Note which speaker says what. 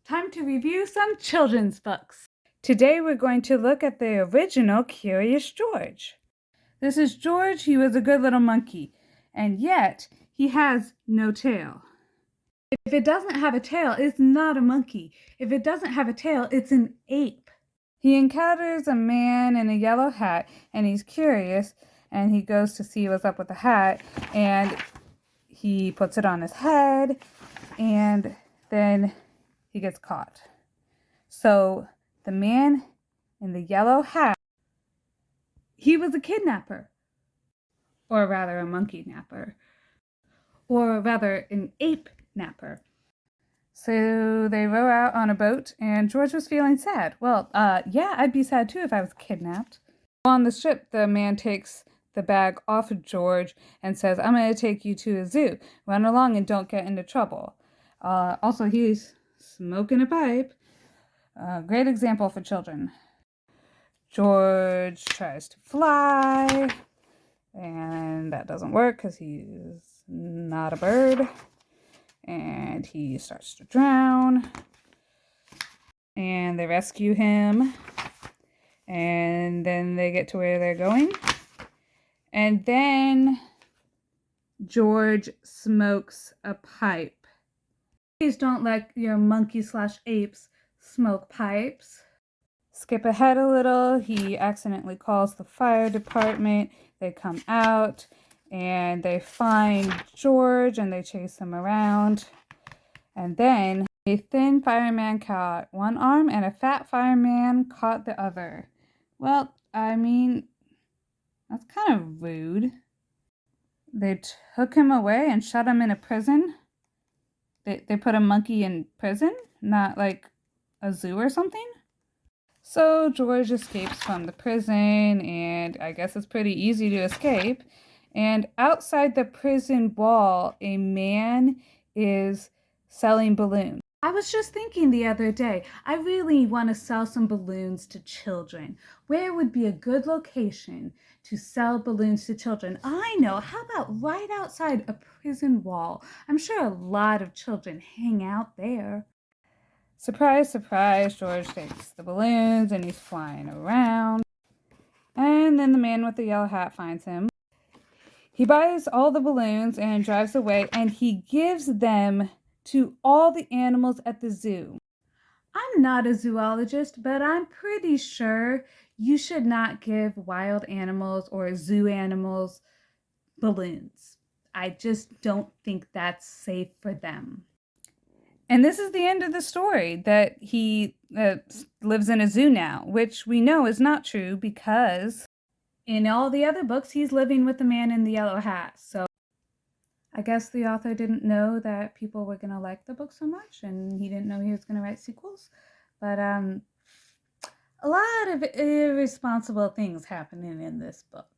Speaker 1: Time to review some children's books. Today we're going to look at the original Curious George. This is George. He was a good little monkey, and yet he has no tail. If it doesn't have a tail, it's not a monkey. If it doesn't have a tail, it's an ape. He encounters a man in a yellow hat, and he's curious, and he goes to see what's up with the hat, and he puts it on his head, and then he gets caught. So the man in the yellow hat, he was a kidnapper, or rather a monkey napper, or rather an ape napper. So they row out on a boat, and George was feeling sad. Well, yeah, I'd be sad too if I was kidnapped. On the ship, the man takes the bag off of George and says, "I'm going to take you to a zoo. Run along and don't get into trouble." Also, he's smoking a pipe. Great example for children. George tries to fly, and that doesn't work because he's not a bird. And he starts to drown, and they rescue him, and then they get to where they're going, and then George smokes a pipe. Please don't let your monkey/apes smoke pipes. Skip ahead a little. He accidentally calls the fire department. They come out and they find George and they chase him around. And then a thin fireman caught one arm and a fat fireman caught the other. Well, I mean, that's kind of rude. They took him away and shut him in a prison. They put a monkey in prison, not like a zoo or something. So George escapes from the prison, and I guess it's pretty easy to escape. And outside the prison wall, a man is selling balloons. I was just thinking the other day, I really want to sell some balloons to children. Where would be a good location to sell balloons to children? I know, how about right outside a prison wall? I'm sure a lot of children hang out there. Surprise, surprise, George takes the balloons and he's flying around. And then the man with the yellow hat finds him. He buys all the balloons and drives away, and he gives them to all the animals at the zoo. I'm not a zoologist, but I'm pretty sure you should not give wild animals or zoo animals balloons. I just don't think that's safe for them. And this is the end of the story, that he lives in a zoo now, which we know is not true because in all the other books, he's living with the man in the yellow hat. So I guess the author didn't know that people were going to like the book so much, and he didn't know he was going to write sequels. But a lot of irresponsible things happening in this book.